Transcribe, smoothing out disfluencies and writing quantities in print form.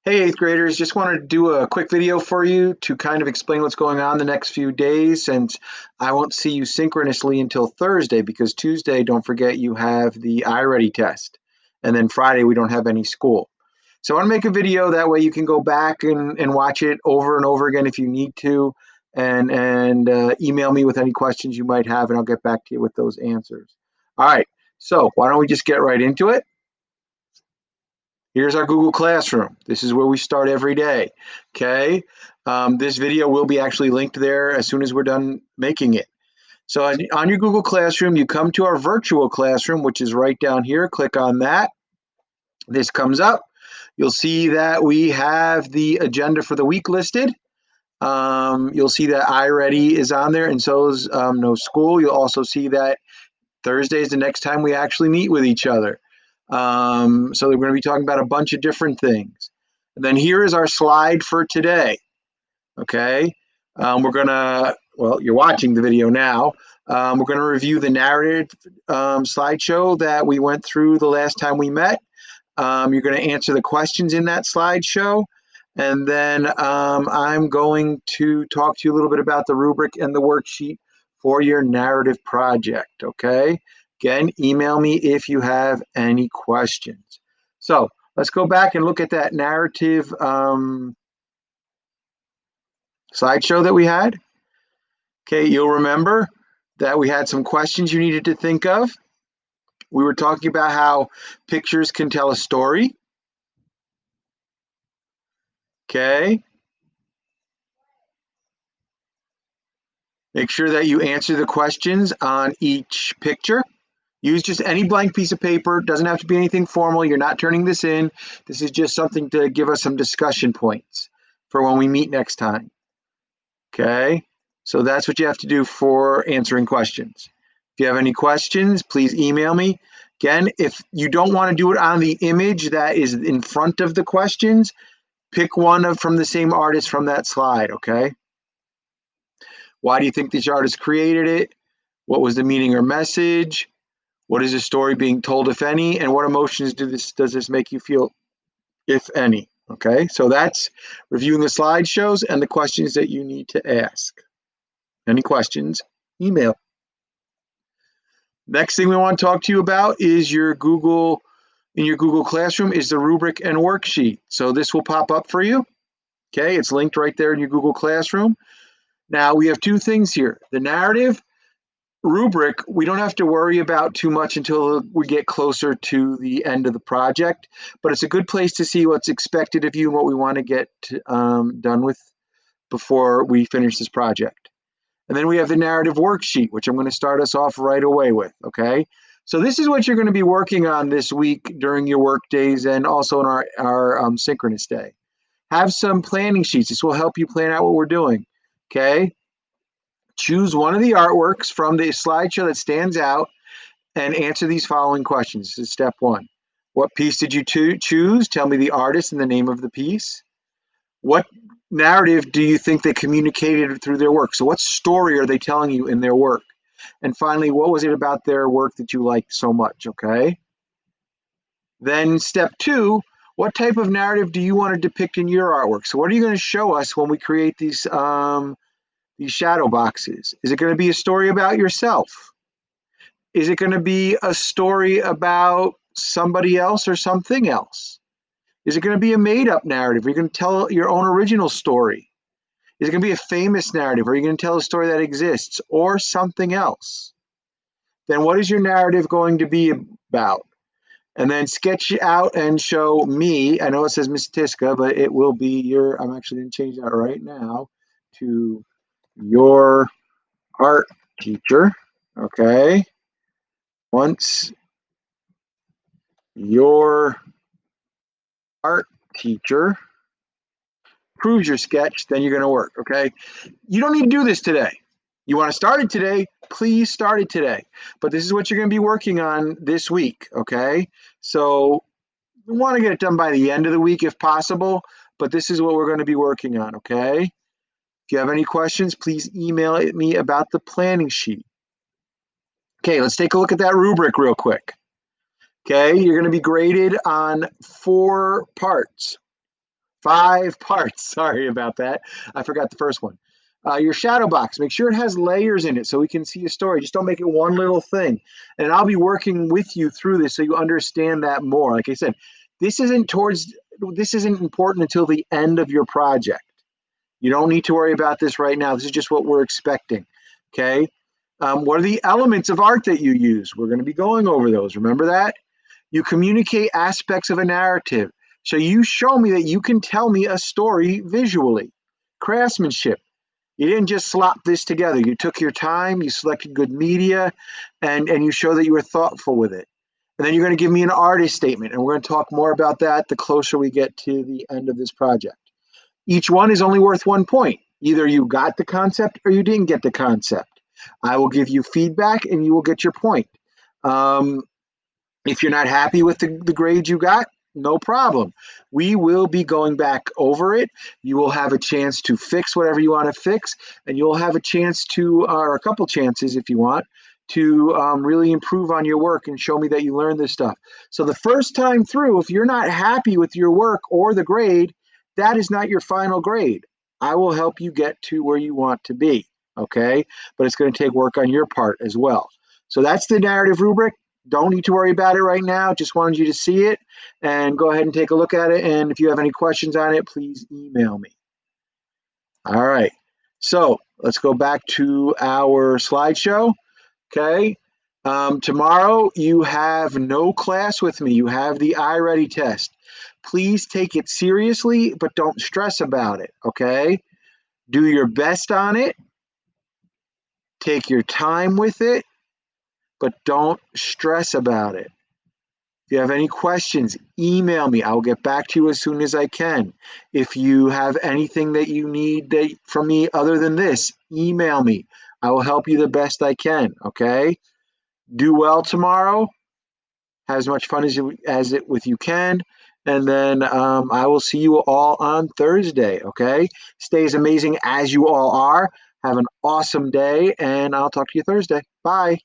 Hey, eighth graders, just wanted to do a quick video for you to kind of explain what's going on the next few days, since I won't see you synchronously until Thursday because Tuesday, don't forget, you have the iReady test. And then Friday, we don't have any school. So I want to make a video that way you can go back and watch it over and over again if you need to, and email me with any questions you might have, and I'll get back to you with those answers. All right, so why don't we just get right into it? Here's our Google Classroom. This is where we start every day, okay? This video will be actually linked there as soon as we're done making it. So on your Google Classroom, you come to our virtual classroom, which is right down here. Click on that. This comes up. You'll see that we have the agenda for the week listed. You'll see that iReady is on there, and so is no school. You'll also see that Thursday is the next time we actually meet with each other. So we're going to be talking about a bunch of different things. And then here is our slide for today. Okay. We're going to, well, you're watching the video now. We're going to review the narrative slideshow that we went through the last time we met. You're going to answer the questions in that slideshow. And then I'm going to talk to you a little bit about the rubric and the worksheet for your narrative project, okay? Again, email me if you have any questions. So let's go back and look at that narrative slideshow that we had. Okay, you'll remember that we had some questions you needed to think of. We were talking about how pictures can tell a story. Okay. Make sure that you answer the questions on each picture. Use just any blank piece of paper. Doesn't have to be anything formal. You're not turning this in. This is just something to give us some discussion points for when we meet next time. Okay, so that's what you have to do for answering questions. If you have any questions, please email me. Again, if you don't want to do it on the image that is in front of the questions, pick one from the same artist from that slide, okay? Why do you think this artist created it? What was the meaning or message? What is the story being told, if any? And what emotions does this make you feel, if any? Okay, so that's reviewing the slideshows and the questions that you need to ask. Any questions, email. Next thing we want to talk to you about is your Google, in your Google Classroom is the rubric and worksheet. So this will pop up for you. Okay, it's linked right there in your Google Classroom. Now we have two things here. The narrative rubric, we don't have to worry about too much until we get closer to the end of the project, but it's a good place to see what's expected of you and what we want to get done with before we finish this project. And then we have the narrative worksheet, which I'm going to start us off right away with, okay? So this is what you're going to be working on this week during your work days and also in our synchronous day. Have some planning sheets. This will help you plan out what we're doing, okay? Choose one of the artworks from the slideshow that stands out and answer these following questions. This is step one. What piece did you choose? Tell me the artist and the name of the piece. What narrative do you think they communicated through their work? So what story are they telling you in their work? And finally, what was it about their work that you liked so much, okay? Then step two, what type of narrative do you want to depict in your artwork? So what are you going to show us when we create these shadow boxes? Is it going to be a story about yourself? Is it going to be a story about somebody else or something else? Is it going to be a made-up narrative? Are you going to tell your own original story? Is it going to be a famous narrative? Are you going to tell a story that exists or something else? Then what is your narrative going to be about? And then sketch out and show me. I know it says Miss Tiska, but it will be your, I'm actually going to change that right now to your art teacher. Okay. Once your art teacher approves your sketch, then you're going to work. Okay. You don't need to do this today. You want to start it today, please start it today. But this is what you're going to be working on this week. Okay. So we want to get it done by the end of the week if possible, but this is what we're going to be working on. Okay. If you have any questions, please email me about the planning sheet. Okay, let's take a look at that rubric real quick. Okay, you're going to be graded on 4 parts. 5 parts. Sorry about that. I forgot the first one. Your shadow box, make sure it has layers in it so we can see a story. Just don't make it one little thing. And I'll be working with you through this so you understand that more. Like I said, this isn't important until the end of your project. You don't need to worry about this right now. This is just what we're expecting. Okay. What are the elements of art that you use? We're going to be going over those. Remember that? You communicate aspects of a narrative. So you show me that you can tell me a story visually. Craftsmanship. You didn't just slop this together. You took your time, you selected good media, and you show that you were thoughtful with it. And then you're going to give me an artist statement, and we're going to talk more about that the closer we get to the end of this project. Each one is only worth 1 point. Either you got the concept or you didn't get the concept. I will give you feedback and you will get your point. If you're not happy with the grade you got, no problem. We will be going back over it. You will have a chance to fix whatever you want to fix, and you'll have a chance to, or a couple chances if you want, to really improve on your work and show me that you learned this stuff. So the first time through, if you're not happy with your work or the grade, that is not your final grade. I will help you get to where you want to be, okay? But it's going to take work on your part as well. So that's the narrative rubric. Don't need to worry about it right now. Just wanted you to see it and go ahead and take a look at it. And if you have any questions on it, please email me. All right. So let's go back to our slideshow. Okay. Tomorrow you have no class with me. You have the iReady test. Please take it seriously, but don't stress about it. Okay. Do your best on it. Take your time with it, but don't stress about it. If you have any questions, email me. I will get back to you as soon as I can. If you have anything that you need from me other than this, email me. I will help you the best I can, okay? Do well tomorrow. Have as much fun as it with you can. And then I will see you all on Thursday, okay? Stay as amazing as you all are. Have an awesome day, and I'll talk to you Thursday. Bye.